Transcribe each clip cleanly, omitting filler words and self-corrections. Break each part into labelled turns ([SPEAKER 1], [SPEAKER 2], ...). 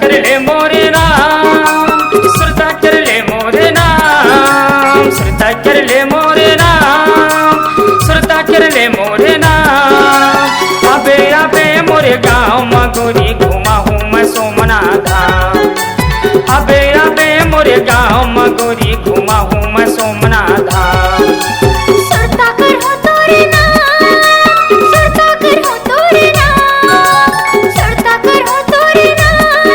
[SPEAKER 1] कर ले मोरे नाम, श्रद्धा कर ले मोरे नाम, श्रद्धा कर ले मोरे नाम, श्रद्धा कर ले मोरे नाम। अबे अबे मोरे गाँव मगोरी घुमा हूँ मैं सोमनाथ धाम। अबे अबे मोरे गाँव मगोरी घुमा हूँ मैं सोमनाथ धाम।
[SPEAKER 2] श्रद्धा कर हो तोरे नाम, श्रद्धा कर हो तोरे नाम, श्रद्धा कर हो तोरे नाम,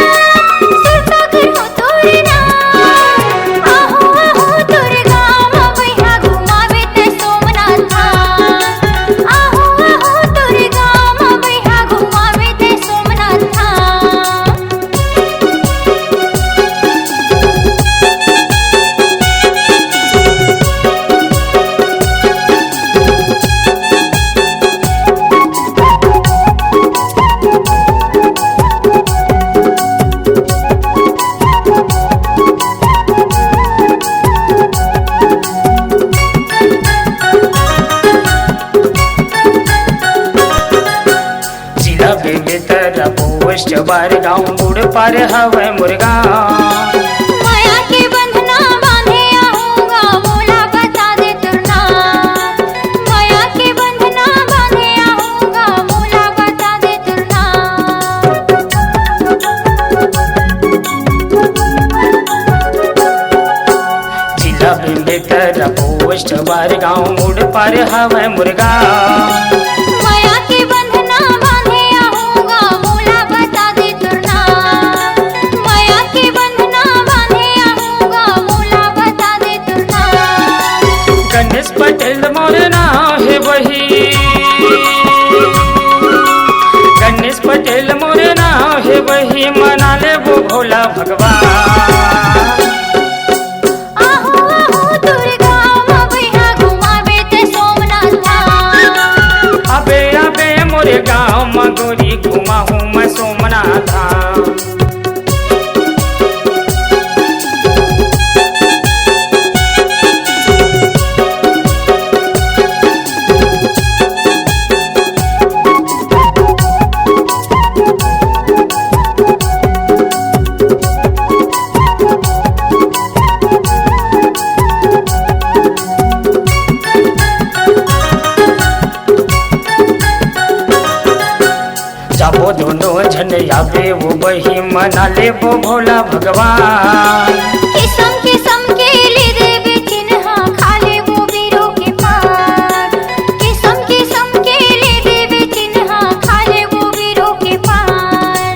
[SPEAKER 2] श्रद्धा कर हो तोरे नाम। आहो आहो तोरे गाँव मैया घुमावे ते सोमनाथ धाम। आहो आहो तोरे गाँव मैया घुमावे ते सोमनाथ धाम।
[SPEAKER 1] जिला बेबेतर पोस्ट बार गाँव गुड़ पार हवे मुर्गा।
[SPEAKER 2] माया के बंधना बांधे आहूँगा मोला बता दे तुरना। माया के बंधना बांधे आहूँगा मोला बता दे तुरना।
[SPEAKER 1] जिला बेबेतर पोस्ट बार गाँव गुड़ पार हवे मुर्गा।
[SPEAKER 2] माया के बंधना बांधे आहूँगा मोला बता दे तुरना। माया के बंधना बांधे आहूँगा मोला बता दे तुरना।
[SPEAKER 1] गणेश पटेल मोरे नाम है वही, गणेश पटेल मोरे नाम है वही, मना ले वो भोला भगवान।
[SPEAKER 2] आहो आहो तोरे गाँव मैया घुमावे ते सोमनाथ धाम।
[SPEAKER 1] अबे अबे मोरे गाँव मगोरी घुमा हूँ मैं सोमनाथ धाम। जाबो दोनों जन याबे वो बही, मना ले वो भोला भगवान।
[SPEAKER 2] किस्म किस्म के ले देवे चिन्हा खाले वो वीरों के पार। किस्म किस्म के ले देवे चिन्हा खाले वो वीरों के पार।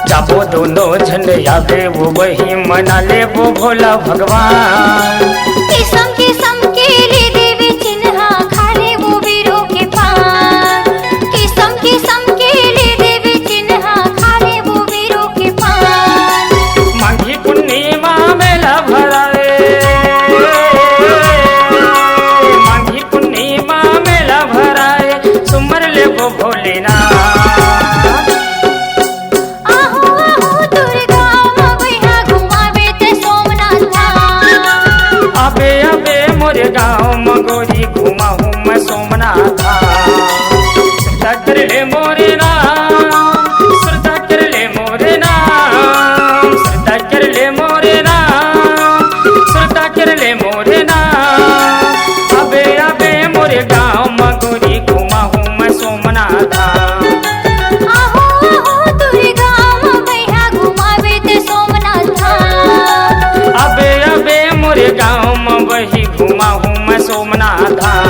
[SPEAKER 1] जाबो दोनों जन याबे वो बही, मना ले वो भोला भगवान।
[SPEAKER 2] किस्म किस्म के ले देवे चिन्हा खाले वो वीरों के पार। किस्म किस्म के ले देवे चिन्हा खाले वो वीरों के पार।
[SPEAKER 1] माघी पूर्णिमा मेला भरा रे, माघी पूर्णिमा मेला भरा रे, सुमर ले वो भोलेनाथ।
[SPEAKER 2] आहो आहो तोरे गाँव मैया घुमावे ते सोमनाथ धाम।
[SPEAKER 1] अबे अबे मोरे गाँव मगोरी घुमा हूँ मैं सोमनाथ धाम। श्रद्धा कर ले मोरे नाम, श्रद्धा कर ले मोरे नाम, श्रद्धा कर ले मोरे नाम, श्रद्धा कर ले मोरे नाम। अबे अबे मोरे गाँव मगोरी घुमा हूँ मैं सोमनाथ धाम।
[SPEAKER 2] आहो आहो तोरे गाँव मैया घुमावे ते सोमनाथ धाम।
[SPEAKER 1] अबे अबे मोरे गाँव में वही घुमा हूँ मैं सोमनाथ धाम।